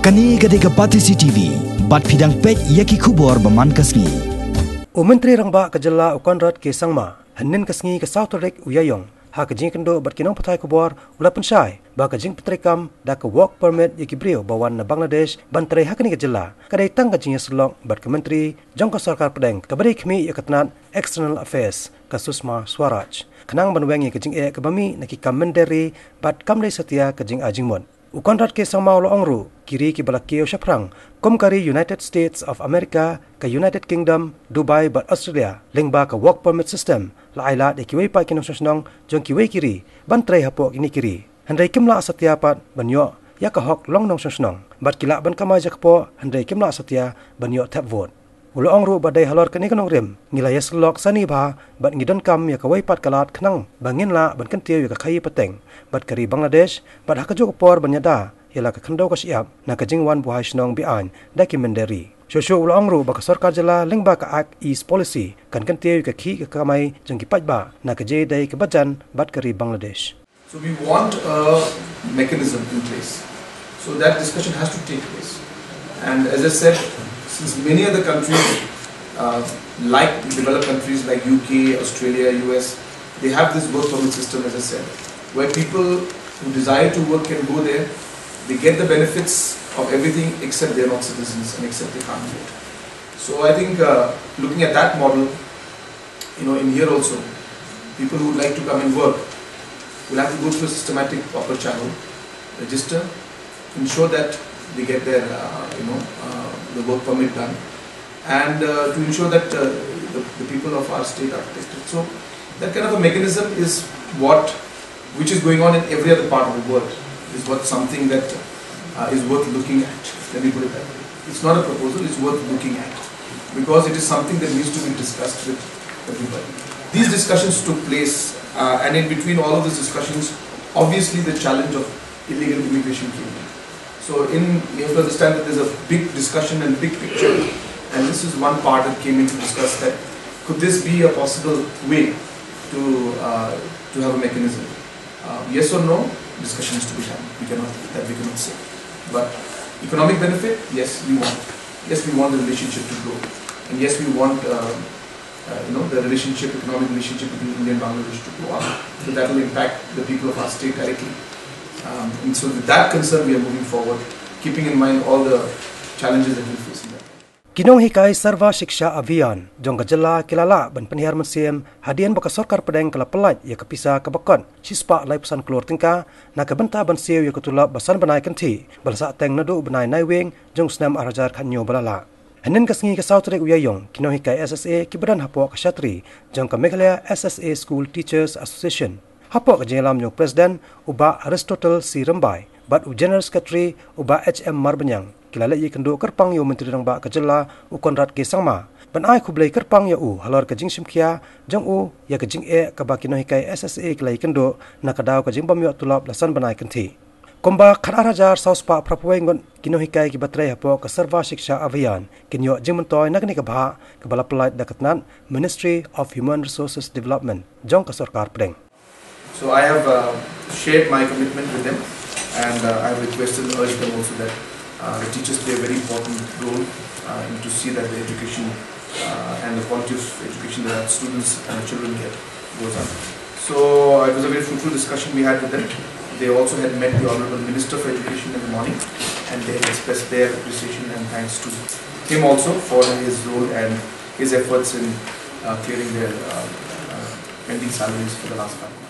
Kani gadega Patisi TV, bat pidang pek yaki kubor baman kasngi. Menteri Rangba Kajala Conrad ke Sangma, hanin kasngi ke Sautorek Uyayong, ha kajing kendo bat kinong patai kubor ula pensyai, ba kajing petrekam da ke work permit yaki brio bawan na Bangladesh bantrai ha kani Kajala, kadai tang kajing Ïasyllok bat ke menteri jong ke sarkar pedeng kabari kemi yakatnat external affairs ke Sushma Swaraj. Kenang banwengi kajing ke bami naki kamenderi bat kamlei setia kajing ajingmon. Conrad ke Sangma ulo ongru kiri ki balakio syaprang kom kari United States of America ke United Kingdom Dubai bat Australia lengba ke work permit system la aila de kiwei pa kinong sosnong jong kiwei kiri bantrai hapo kini kiri handai kimla setia pat banyo ya ka hok long nong sosnong bat kila ban kamai jakpo handai kimla setia banyo tap vote ulo ongru badai Halor kani kanong rim ngila Ïasyllok sani ba bat ngidon kam ya kawai pat kalat khnang bangin la ban kentiu ya ka khai pateng bat kari Bangladesh bat hakajo por banyada yala ka khandau ka siap na ka jingwan buhai snong bian documentary shosho ulo ongru ba ka sarkar jala lengba ka act east policy kan kentiu ka khi ka kamai jong ki pajba na ka je dai ka bajan bat kari Bangladesh. So we want a mechanism in place. So that discussion has to take place. And as I said, since many other countries, like developed countries like UK, Australia, US, they have this work permit system, as I said, where people who desire to work can go there, they get the benefits of everything except they're not citizens and except they can't vote. So I think looking at that model, in here also, people who would like to come and work will have to go through a systematic proper channel, register, ensure that they get their the work permit done, and to ensure that the people of our state are protected. So that kind of a mechanism is which is going on in every other part of the world, is something that is worth looking at. Let me put it that way. It's not a proposal, it's worth looking at, because it is something that needs to be discussed with everybody. These discussions took place, and in between all of these discussions, obviously the challenge of illegal immigration came in. So you have to understand that there's a big discussion and big picture, and this is one part that came in to discuss that could this be a possible way to have a mechanism. Yes or no, discussion has to be done. We cannot say. But economic benefit, yes, we want. Yes, we want the relationship to grow, and yes, we want the economic relationship between India and Bangladesh to grow up. So that will impact the people of our state directly. And so with that concern, we are moving forward, keeping in mind all the challenges that we face in that. Kinong hikai Sarva Shiksha Abhiyan jong Kajala kilala ban penihar mesiem hadian baka sarkar pedeng kala pelat ya kapisa kabakon sispa lai pesan keluar tingka na kabenta ban siu ya kutulap basan banai kanti balsa teng nadu banai naiweng jong snam arajar khanyo balala hanin kasngi ka Sautrek Uyayong kinong hikai SSA kibadan hapo ka Shatri jong ka Meghalaya SSA School Teachers Association hapo ka jelam jong Presiden uba Aristotle C. Rambai bat General Secretary uba HM Marbanyang kilala ye kendo kerpang yo Menteri Rangba Kajala Conrad ke Sangma ban ai khublai kerpang ya Halor kajing simkhia jong ya kajing ka bakino hikai SSA kilai kendo na kadaw kajing bamyo tulap lasan banai kanthi komba kharajar sauspa prapwengon kino hikai ki batrai hapo ka Sarva Shiksha Abhiyan kinyo jingmontoy nagni ka bha ka balapalait dakatnan Ministry of Human Resources Development jong ka sarkar pedeng. So I have shared my commitment with them, and I have requested and urged them also that the teachers play a very important role to see that the education and the quality of education that students and children get goes up. So it was a very fruitful discussion we had with them. They also had met the Honourable Minister for Education in the morning, and they had expressed their appreciation and thanks to him also for his role and his efforts in clearing their pending salaries for the last 5 months.